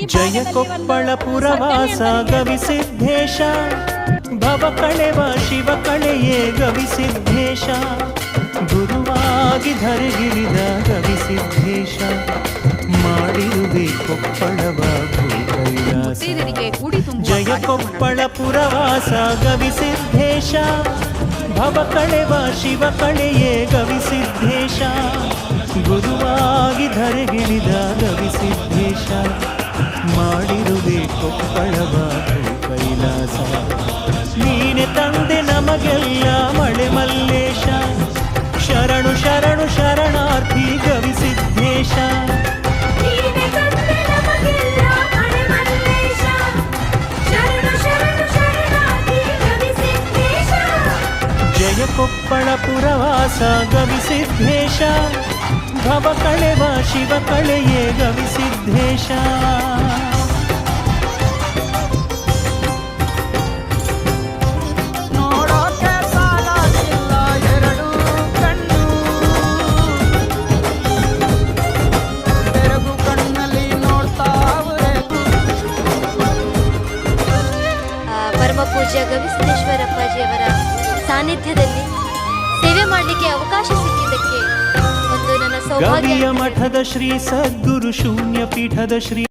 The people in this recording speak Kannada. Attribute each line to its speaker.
Speaker 1: ಜಯ ಕೊಪ್ಪಳ ಪುರವಾಸ ಗವಿಸಿದ್ದೇಶ ಭವ ಕಳೆವ ಶಿವ ಕಳೆಯೇ ಗವಿಸಿದ್ದೇಶ ಗುರುವಾಗಿ ಧರೆಗಿರಿದ ಗವಿಸಿದ್ದೇಶ ಮಾಡಿರುವೆ ಕೊಪ್ಪಳವ ಭೂಕೈಲಾಸ ಜಯ ಕೊಪ್ಪಳ ಪುರವಾಸ ಗವಿಸಿದ್ದೇಶ ಭವ ಕಳೆವ ಶಿವ ಕಳೆಯೇ ಗವಿಸಿದ್ದೇಶ ಗುರುವಾಗಿ ಧರೆಗಿಳಿದ ಗವಿಸಿದ್ದೇಶ ಮಾಡಿರುವೆ ಕೊಪ್ಪಳವ ಕೈಲಾಸ ನೀನೆ ತಂದೆ ನಮಗೆಲ್ಲ ಮಳೆ ಮಲ್ಲೇಶ ಶರಣು ಶರಣು ಶರಣಾರ್ಥಿ ಗವಿಸಿದ್ದೇಶ ಜಯ ಕೊಪ್ಪಳ ಪುರವಾಸ ಗವಿಸಿದ್ದೇಶ ಭವ ಕಳೆವ ಶಿವ ಕಳೆಯೇ ಗವಿಸಿದ್ದೇಶ
Speaker 2: ನೋಡೋಕೆ ಸಾಲದಿಲ್ಲ ಎರಡು ಕಣ್ಣು ಬೆರಗು ಕಣ್ಣಲ್ಲಿ ನೋಡ್ತಾವ್ರೆ
Speaker 3: ಪರಮ ಪೂಜ್ಯ ಗವಿಸಿದ್ದೇಶ್ವರಪ್ಪಾಜಿಯವರ ಸಾನ್ನಿಧ್ಯದಲ್ಲಿ ಸೇವೆ ಮಾಡಲಿಕ್ಕೆ ಅವಕಾಶ ಸಿಕ್ಕಿದ್ದಕ್ಕೆ ಒಂದು ನನ್ನ ಸೌಭಾಗ್ಯ.
Speaker 1: ಗವಿಯ ಮಠದ ಶ್ರೀ ಸದ್ಗುರು ಶೂನ್ಯ ಪೀಠದ ಶ್ರೀ